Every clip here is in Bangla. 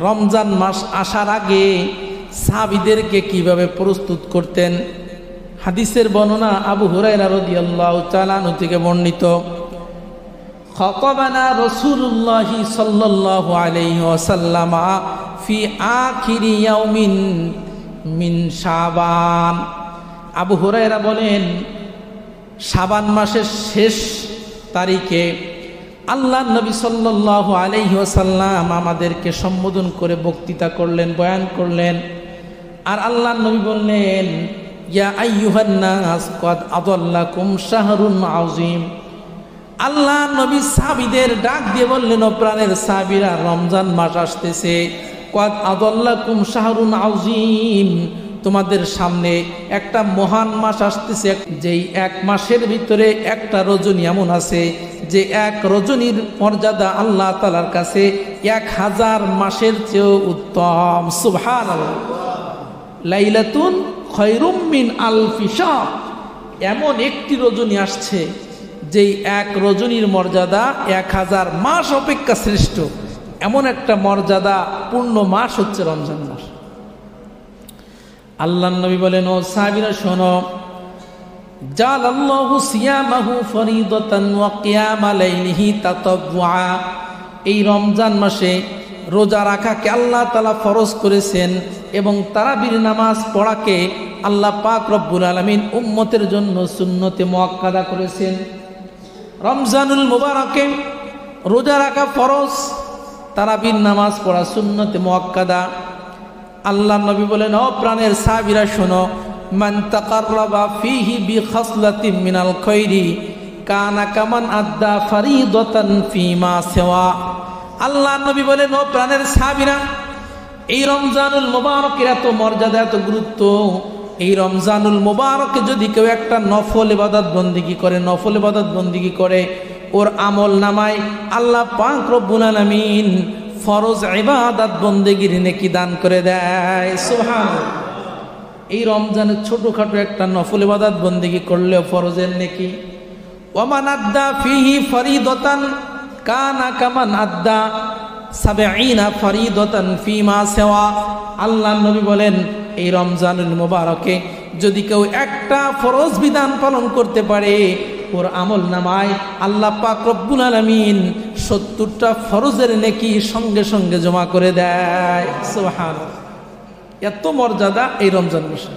রমজান মাস আসার আগে সাহাবীদেরকে কিভাবে প্রস্তুত করতেন। হাদিসের বর্ণনা আবু হুরায়রা রাদিয়াল্লাহু তাআলা আনহু থেকে বর্ণিত, খাতাবানা রাসূলুল্লাহ সাল্লাল্লাহু আলাইহি ওয়াসাল্লাম ফি আখিরি ইয়াউমিন মিন শাবান। আবু হুরায়রা বলেন, শাবান মাসের শেষ তারিখে আল্লাহর নবী সাল্লাল্লাহু আলাইহি ওয়াসাল্লাম আমাদেরকে সম্বোধন করে বক্তৃতা করলেন, বয়ান করলেন। আর আল্লাহর নবী বললেন, ইয়া আইয়ুহান নাস ক্বাদ আদাল্লাকুম শাহরুন আযীম। আল্লাহর নবী সাহাবীদের ডাক দিয়ে বললেন, ও প্রাণের সাহাবীরা, রমজান মাস আসতেছে, ক্বাদ আদাল্লাকুম শাহরুন আযীম, তোমাদের সামনে একটা মহান মাস আসতেছে, যেই এক মাসের ভিতরে একটা রজনী এমন আছে যে এক রজনীর মর্যাদা আল্লাহ তাআলার কাছে 1000 মাসের চেয়েও উত্তম। সুবহানাল্লাহ। লাইলাতুন খায়রুম মিন আলফি শাহর, এমন একটি রজনী আসছে যেই এক রজনীর মর্যাদা 1000 মাস অপেক্ষা শ্রেষ্ঠ। এমন একটা মর্যাদা পূর্ণ মাস হচ্ছে রমজান মাস। আল্লাহর নবী বলেন, ও সাহাবীরা শোনো, জালাল্লাহু সিয়ামাহু ফরিদাতান ওয়া কিয়ামা লাইলিহি তাতাওয়া। এই রমজান মাসে রোজা রাখাকে আল্লাহ তাআলা ফরজ করেছেন এবং তারাবির নামাজ পড়াকে আল্লাহ পাক রব্বুল আলামিন উম্মতের জন্য সুন্নতে মুআক্কাদা করেছেন। রমজানুল মুবারকে রোজা রাখা ফরজ, তারাবির নামাজ পড়া সুন্নতে মুআক্কাদা। আল্লাহ নবী বলেন, ও প্রাণের সাহাবীরা শোনো, মান তাকাররাবা ফীহি বিখাসলাতিন মিনাল খায়রি কানা কামান আদ্দা ফরিদাতান ফীমা সিওয়া। আল্লাহ নবী বলেন, ও প্রাণের সাহাবীরা, এই রমজানুল মুবারকের এত মর্যাদা, এত গুরুত্ব। এই রমজানুল মুবারকে যদি কেউ একটা নফল ইবাদত বন্দেগী করে, নফল ইবাদত বন্দেগী করে, ওর আমল নামায় আল্লাহ পাক রব্বুল আলামিন ফরজ ইবাদত বন্দেগীর নেকি দান করে দেয়। সুবহানাল্লাহ। এই রমজানের ছোটখাটো একটা নফল ইবাদত বন্দেগী করলেও ফরজের নেকি। ওয়ামান আদ্দা ফীহি ফরিদাতান কানা কামান আদ্দা 70 ফরিদাতান ফীমা সিওয়া। আল্লাহর নবী বলেন, এই রমজানুল মুবারকে যদি কেউ একটা ফরজ বিধান পালন করতে পারে, ওর আমল নামায় আল্লাহ পাক রব্বুল আলামিন 70টা ফরজের নেকি সঙ্গে সঙ্গে জমা করে দেয়। সুবহানাল্লাহ। এত মর্যাদা এই রমজান মাসে।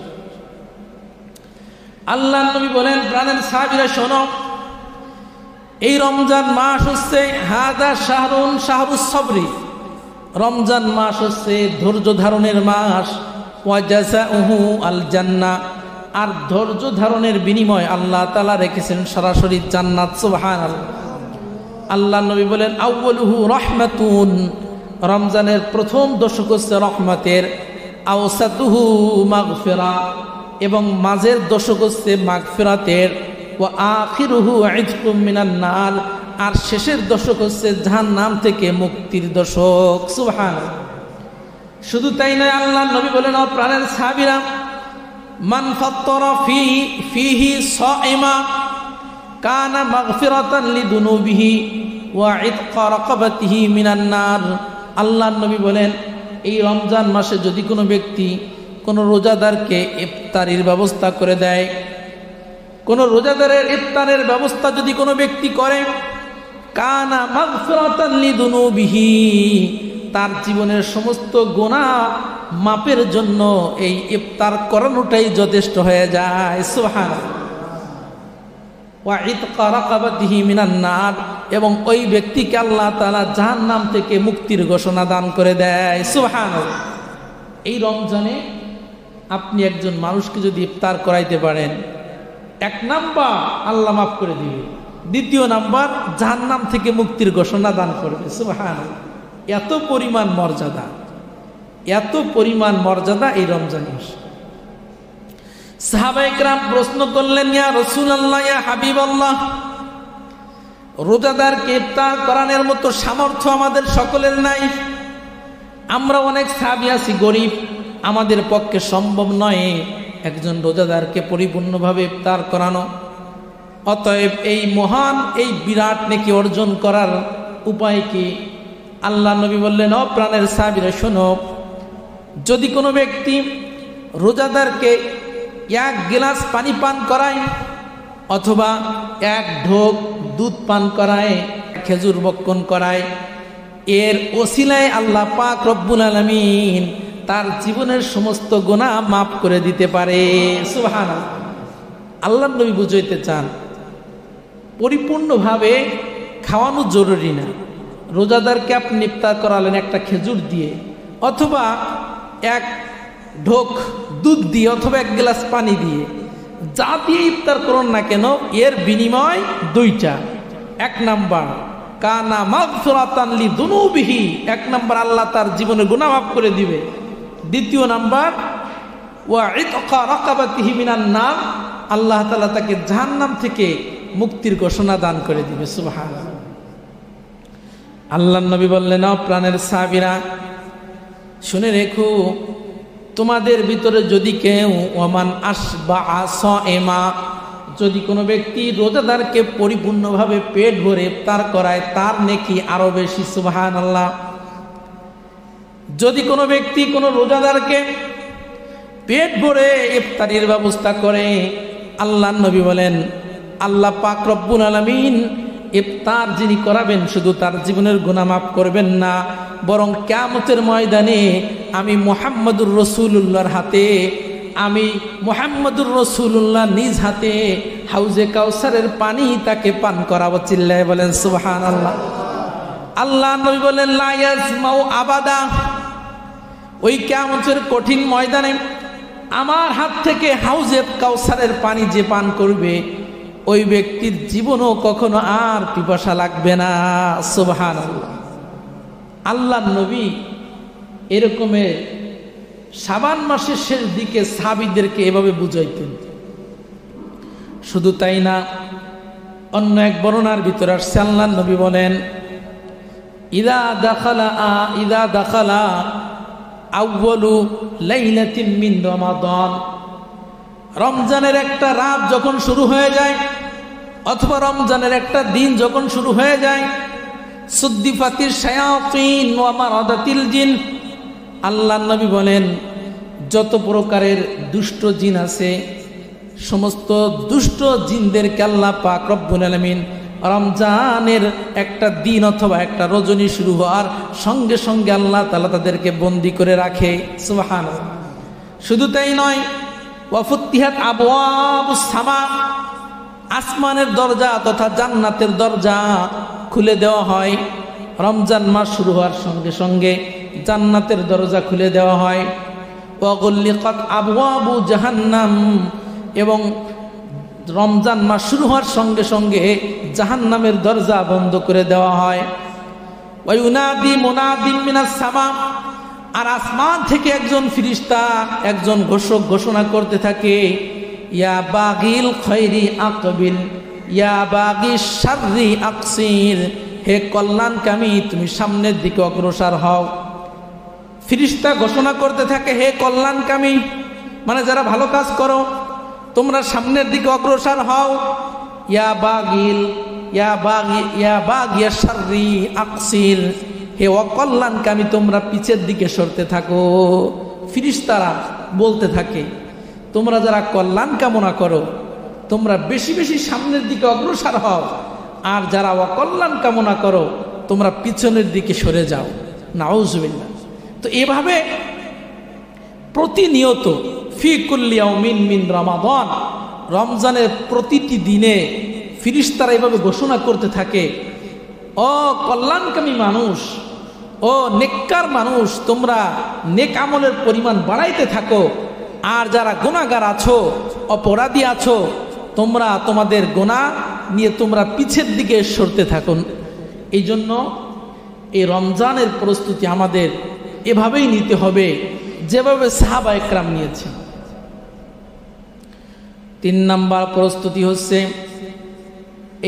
আল্লাহর নবী বলেন, প্রাণের সাহাবীরা শোনো, এই রমজান মাস হচ্ছে হাদা শাহরুন শাহরুস সবরি। রমজান মাস হচ্ছে ধৈর্য ধারণের মাস। ওয়া জাযাউহু আল জান্নাহ, আর ধৈর্য ধারণের বিনিময় আল্লাহ তাআলা রেখেছেন সরাসরি জান্নাত। সুবহানাল্লাহ। আল্লাহ নবী বলেন, আউয়ালুহু রাহমাতুন, রমজানের প্রথম দশক হচ্ছে রহমতের। আওসাতুহু মাগফিরা, এবং মাঝের দশক হচ্ছে মাগফিরাতের। ওয়া আখিরুহু ইতকুম মিনান নার, আর শেষের দশক হচ্ছে জাহান্নাম থেকে মুক্তির দশক। সুবহানাল্লাহ। শুধু তাই নয়, আল্লাহর নবী বলেন, ও প্রাণের সাহাবীরা, মান ফাত্তারা ফীহি সাইমা কানা মাগফিরাতান লিদুনুবিহি ওয়া ইতকা রাকাবাতিহি মিনান নার। আল্লাহর নবী বলেন, এই রমজান মাসে যদি কোনো ব্যক্তি কোনো রোজাদারকে ইফতারির ব্যবস্থা করে দেয়, কোনো রোজাদারের ইফতারের ব্যবস্থা যদি কোনো ব্যক্তি করে, কানা মাগফিরাতান লিদুনুবিহি, তার জীবনের সমস্ত গুনাহ মাপের জন্য এই ইফতার করানোটাই যথেষ্ট হয়ে যায়। সুবহানাল্লাহ। ওয়া ইতকা রাকাবাতিহি মিনান নার, এবং ওই ব্যক্তিকে আল্লাহ তাআলা জাহান্নাম থেকে মুক্তির ঘোষণা দান করে দেয়। সুবহানাল্লাহ। এই রমজানে আপনি একজন মানুষকে যদি ইফতার করাইতে পারেন, 1 নাম্বার আল্লাহ মাফ করে দিবে, 2 নাম্বার জাহান্নাম থেকে মুক্তির ঘোষণা দান করবে। সুবহানাল্লাহ। এত পরিমাণ মর্যাদা, এত পরিমাণ মর্যাদা এই রমজান মাস। সাহাবায়ে কেরাম প্রশ্ন করলেন, ইয়া রাসূলুল্লাহ, ইয়া হাবিবাল্লাহ, রোজাদারকে ইফতার করানোর মতো সামর্থ্য আমাদের সকলের নাই। আমরা অনেক সাহাবী আছি গরিব, আমাদের পক্ষে সম্ভব নয় একজন রোজাদারকে পরিপূর্ণভাবে ইফতার করানো। অতএব এই মহান, এই বিরাট নেকি অর্জন করার উপায় কি? আল্লাহ নবী বললেন, ও প্রাণের সাহাবীরা শোনো, যদি কোনো ব্যক্তি রোজাদারকে এক গ্লাস পানি পান করায় অথবা এক ঢোক দুধ পান করায়, খেজুর ভক্ষণ করায়, এর ওসিলায় আল্লাহ পাক রব্বুল আলামিন তার জীবনের সমস্ত গুনাহ মাফ করে দিতে পারে। সুবহানাল্লাহ। আল্লাহ নবী বুঝাইতে চান পরিপূর্ণভাবে খাওয়ানো জরুরি না। রোজাদারকে আপনি ইফতার করালেন একটা খেজুর দিয়ে অথবা এক ঢোক দুধ দিয়ে অথবা এক গ্লাস পানি দিয়ে, যা দিয়ে ইফতার করুন না কেন, এর বিনিময় দুইটা। এক নাম্বার কানা মাগফিরাতান লিযুনুবিহি, এক নাম্বার আল্লাহ তার জীবনে গুনাহ মাফ করে দিবে। দ্বিতীয় নাম্বার ওয়া ইতকা রাকাবাতিহি মিনান নার, আল্লাহ তাআলা তাকে জাহান্নাম থেকে মুক্তির ঘোষণা দান করে দিবে। সুবহানাল্লাহ। আল্লাহর নবী বললেন, ও প্রাণের সাহাবীরা শুনে রেখো, তোমাদের ভিতরে যদি কেউ ওমান আসবা সাইমা, যদি কোনো ব্যক্তি রোজাদারকে পরিপূর্ণভাবে পেট ভরে ইফতার করায়, তার নেকি আরো বেশি। সুবহানাল্লাহ। যদি কোনো ব্যক্তি কোনো রোজাদারকে পেট ভরে ইফতারির ব্যবস্থা করে, আল্লাহর নবী বলেন আল্লাহ পাক রব্বুল আলামিন ইফতার যিনি করাবেন শুধু তার জীবনের গুনাহ মাফ করবেন না, বরং কিয়ামতের ময়দানে আমি মুহাম্মদুর রাসূলুল্লাহর হাতে, আমি মুহাম্মদুর রাসূলুল্লাহ নিজ হাতে হাউজে কাউসারের পানি তাকে পান করাবো। চিল্লায় বলেন সুবহানাল্লাহ। আল্লাহ নবী বলেন লা ইয়াজমাউ আবাদা, ওই কিয়ামতের কঠিন ময়দানে আমার হাত থেকে হাউজে কাউসারের পানি যে পান করবে, ওই ব্যক্তির জীবনও কখনো আর পিপাসা লাগবে না। সুবহানাল্লাহ। আল্লাহর নবী এরকমের শাবান মাসের শেষ দিকে সাহাবীদেরকে এভাবে বুঝাইতেন। শুধু তাই না, অন্য এক বর্ণনার ভিতরে আসছে আল্লাহর নবী বলেন ইদা দাখালা আউয়ালু লাইলাতিন মিন রমাদান, রমজানের একটা রাত যখন শুরু হয়ে যায় অথবা রমজানের একটা দিন যখন শুরু হয়ে যায়, সুদ্দিফাতির শায়াতিন ওয়া মারাদাতিল জিন, আল্লাহর নবী বলেন যত প্রকারের দুষ্ট জিন আছে, সমস্ত দুষ্ট জিনদেরকে আল্লাহ পাক রব্বুল আলামিন রমজানের একটা দিন অথবা একটা রজনী শুরু হওয়ার সঙ্গে সঙ্গে আল্লাহ তাআলা তাদেরকে বন্দী করে রাখে। সুবহানাল্লাহ। শুধু তাই নয়, ওয়াফুতিহাত আবওয়াবুস সামা, আসমানের দরজা তথা জান্নাতের দরজা খুলে দেওয়া হয়। রমজান মাস শুরু হওয়ার সঙ্গে সঙ্গে জান্নাতের দরজা খুলে দেওয়া হয়। ওয়াগুল্লিকাত আবওয়াবু জাহান্নাম, এবং রমজান মাস শুরু হওয়ার সঙ্গে সঙ্গে জাহান্নামের দরজা বন্ধ করে দেওয়া হয়। ওয়ায়ুনাদি মুনাদিম মিনাস সামা, আর আসমান থেকে একজন ফেরেশতা, একজন ঘোষক ঘোষণা করতে থাকে ইয়া বাগিল খায়রি আকবিল, ইয়া বাগিশ শাররি আকসির, হে কল্যাণকামী তুমি সামনের দিকে অগ্রসর হও। ফেরেশতা ঘোষণা করতে থাকে হে কল্যাণকামী, মানে যারা ভালো কাজ করো তোমরা সামনের দিকে অগ্রসর হও। ইয়া বাগিল ইয়া বাগিয়া শাররি আকসির, হে অকল্যাণকামী তোমরা পিছের দিকে সরতে থাকো। ফেরেশতারা বলতে থাকে তোমরা যারা কল্যাণ কামনা করো তোমরা বেশি বেশি সামনের দিকে অগ্রসর হও, আর যারা অকল্যাণ কামনা করো তোমরা পিছনের দিকে সরে যাও। নাউজুবিল্লাহ। তো এভাবে প্রতিনিয়ত ফি কুল্লি ইয়াউমিন মিন রমাদান, রমজানের প্রতিটি দিনে ফেরেশতারা এভাবে ঘোষণা করতে থাকে ও কল্যাণকামী মানুষ, ও নেককার মানুষ, তোমরা নেক আমলের পরিমাণ বাড়াইতে থাকো, আর যারা গুনাহগার আছো, অপরাধী আছো, তোমরা তোমাদের গুনাহ নিয়ে তোমরা পিছের দিকে সরতে থাকো। এই জন্য এই রমজানের প্রস্তুতি আমাদের এভাবেই নিতে হবে যেভাবে সাহাবা একরাম নিয়েছেন। 3 নাম্বার প্রস্তুতি হচ্ছে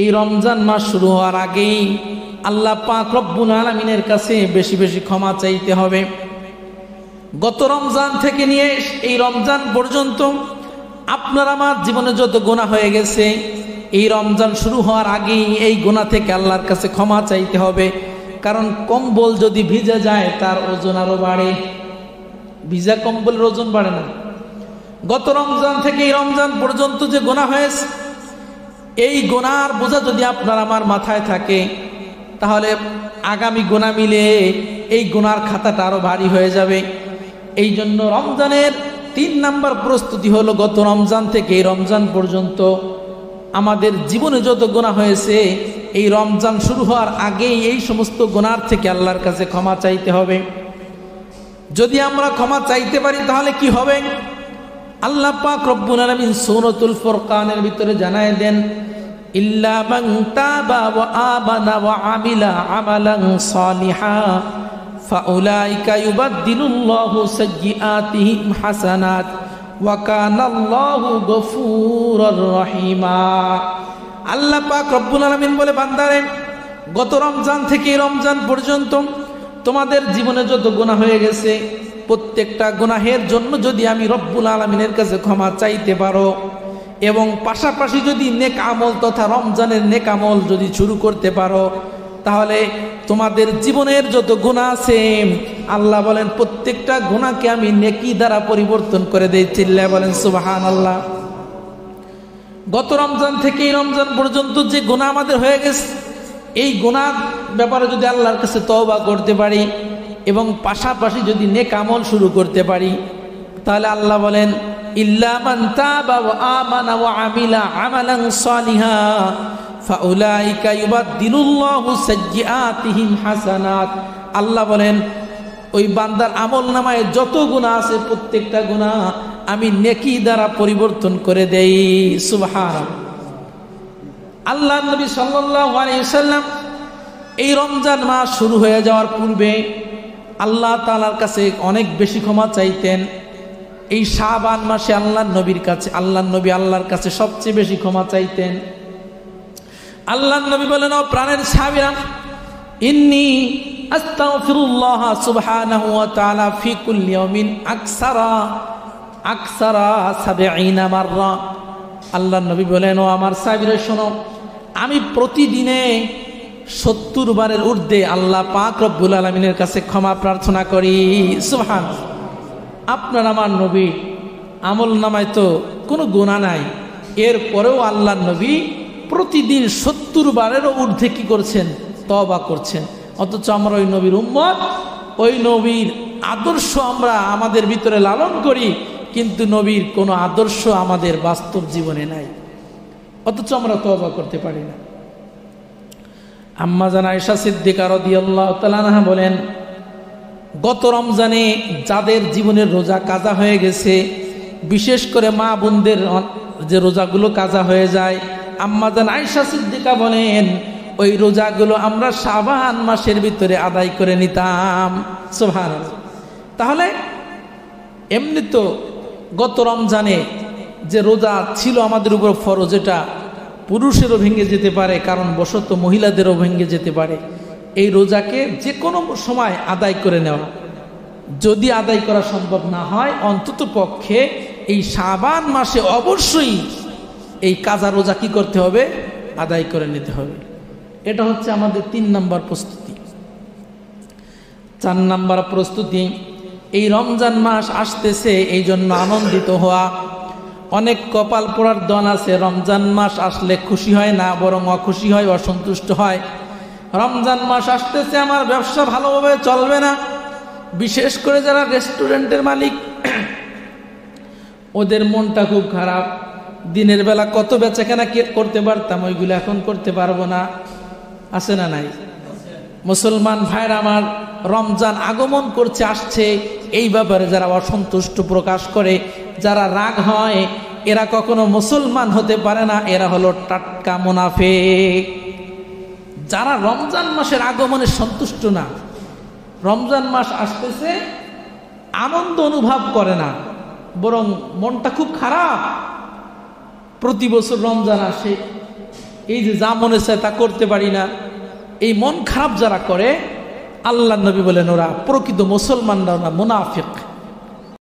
এই রমজান মাস শুরু হওয়ার আগেই আল্লাহ পাক রব্বুল আলামিনের কাছে বেশি বেশি ক্ষমা চাইতে হবে। গত রমজান থেকে নিয়ে এই রমজান পর্যন্ত আপনার আমার জীবনে যত গুনাহ হয়ে গেছে, এই রমজান শুরু হওয়ার আগেই এই গুনাহ থেকে আল্লাহর কাছে ক্ষমা চাইতে হবে। কারণ কম্বল যদি ভিজে যায় তার ওজন আরো বাড়ে, ভিজা কম্বলের ওজন বাড়ে না। গত রমজান থেকে এই রমজান পর্যন্ত যে গুনাহ হয়েছে, এই গুনার বোঝা যদি আপনার আমার মাথায় থাকে, তাহলে আগামী গুনাহ মিলে এই গুনার খাতাটা আরো ভারী হয়ে যাবে। এই জন্য রমজানের 3 নাম্বার প্রস্তুতি হলো গত রমজান থেকে এই রমজান পর্যন্ত আমাদের জীবনে যত গুনাহ হয়েছে, এই রমজান শুরু হওয়ার আগেই এই সমস্ত গুনার থেকে আল্লাহর কাছে ক্ষমা চাইতে হবে। যদি আমরা ক্ষমা চাইতে পারি তাহলে কি হবে? আল্লাহ পাক রব্বুল আলামিন সূরাতুল ফুরকানের ভিতরে জানায় দেন, ইল্লা মান তাবা ওয়া আমানা ওয়া আমিলা আমালান সালিহা ফাউলাইকা ইউবাদদিলুল্লাহু সাইয়্যাতিহিম হাসানাত ওয়া কানাল্লাহু গফুরুর রহিমা। আল্লাহ পাক রব্বুল আলামিন বলে, বান্দারে গত রমজান থেকে রমজান পর্যন্ত তোমাদের জীবনে যত গুনাহ হয়ে গেছে, প্রত্যেকটা গুনাহের জন্য যদি আমি রব্বুল আলামিনের কাছে ক্ষমা চাইতে পারো এবং পাশাপাশি যদি নেক আমল তথা রমজানের নেক আমল যদি শুরু করতে পারো, তাহলে তোমাদের জীবনের যত গুনাহ আছে আল্লাহ বলেন প্রত্যেকটা গুনাহকে আমি নেকি দ্বারা পরিবর্তন করে দেই। চিল্লায় বলেন সুবহানাল্লাহ। গত রমজান থেকে এই রমজান পর্যন্ত যে গুনাহ আমাদের হয়ে গেছে, এই গুনাহ ব্যাপারে যদি আল্লাহর কাছে তওবা করতে পারি এবং পাশাপাশি যদি নেক আমল শুরু করতে পারি, তাহলে আল্লাহ বলেন ইল্লা মান তাবা ওয়া আমানা ওয়া আমিলা আমালান সালিহা ফাউলাইকা ইউবাদদিলুল্লাহু সাইয়্যাতিহিম হাসানাত। আল্লাহ বলেন ওই বান্দার আমল নামায় যত গুনাহ আছে প্রত্যেকটা গুনাহ আমি নেকি দ্বারা পরিবর্তন করে দেই। সুবহানাল্লাহ। আল্লাহর নবী সাল্লাল্লাহু আলাইহি ওয়াসাল্লাম এই রমজান মাস শুরু হয়ে যাওয়ার পূর্বে আল্লাহ তাআলার কাছে অনেক বেশি ক্ষমা চাইতেন। এই শাবান মাসে আল্লাহর নবীর কাছে আল্লাহর কাছে সবচেয়ে বেশি ক্ষমা চাইতেন। আল্লাহর নবী বলেন, ও প্রাণের সাহাবীরা, ইন্নী আস্তাগফিরুল্লাহ সুবহানাহু ওয়া তাআলা ফি কুল্লি ইয়াউমিন আকসারা 70 মাররা। আল্লাহর নবী বলেন, ও আমার সাহাবীরা শোনো, আমি প্রতিদিনে 70 বারের ঊর্ধ্বে আল্লাহ পাক রব্বুল আলামিনের কাছে ক্ষমা প্রার্থনা করি। সুবহানাল্লাহ। আপনার আমার নবী আমল নামায় তো কোনো গুনাহ নাই, এরপরেও আল্লাহর নবী প্রতিদিন 70 বারেরও ঊর্ধ্বে কি করছেন? তওবা করছেন। অথচ আমরা ওই নবীর উম্মত, ওই নবীর আদর্শ আমরা আমাদের ভিতরে লালন করি, কিন্তু নবীর কোনো আদর্শ আমাদের বাস্তব জীবনে নাই, অথচ আমরা তওবা করতে পারি না। আম্মা জান আয়েশা সিদ্দিকা রাদিয়াল্লাহু তাআলা আনহা বলেন, গত রমজানে যাদের জীবনের রোজা কাজা হয়ে গেছে, বিশেষ করে মা বোনদের যে রোজাগুলো কাজা হয়ে যায়, আম্মা জান আয়েশা সিদ্দিকা বলেন ওই রোজাগুলো আমরা শাবান মাসের ভিতরে আদায় করে নিতাম। সুবহানাল্লাহ। তাহলে এমনি তো গত রমজানে যে রোজা ছিল আমাদের উপর ফরজ, এটা পুরুষেরও ভেঙে যেতে পারে, কারণ বশত মহিলাদেরও ভেঙে যেতে পারে। এই রোজাকে যে কোনো সময় আদায় করে নেওয়া, যদি আদায় করা সম্ভব না হয় অন্তত পক্ষে এই শাবান মাসে অবশ্যই এই কাজা রোজা কি করতে হবে? আদায় করে নিতে হবে। এটা হচ্ছে আমাদের 3 নাম্বার প্রস্তুতি। 4 নাম্বার প্রস্তুতি, এই রমজান মাস আসতেছে এই জন্য আনন্দিত হওয়া। অনেক কপাল পোড়ার দল আছে, রমজান মাস আসলে খুশি হয় না, বরং অখুশি হয়, অসন্তুষ্ট হয়। রমজান মাস আসতেছে, আমার ব্যবসা ভালোভাবে চলবে না। বিশেষ করে যারা রেস্টুরেন্টের মালিক, ওদের মনটা খুব খারাপ। দিনের বেলা কত বেচাকেনা করতে পারতাম, ওইগুলো এখন করতে পারবো না। আছে না নাই? মুসলমান ভাইরা আমার, রমজান আগমন করছে, আসছে, এই ব্যাপারে যারা অসন্তুষ্ট প্রকাশ করে, যারা রাগ হয়, এরা কখনো মুসলমান হতে পারে না, এরা হলো টাটকা মুনাফিক। যারা রমজান মাসের আগমনে সন্তুষ্ট না, রমজান মাস আসতেছে আনন্দ অনুভব করে না, বরং মনটা খুব খারাপ। প্রতি বছর রমজান আসে, এই যে যা মনে চায় তা করতে পারি না, এই মন খারাপ যারা করে, আল্লাহর নবী বলেন ওরা প্রকৃত মুসলমানরা না, মুনাফিক।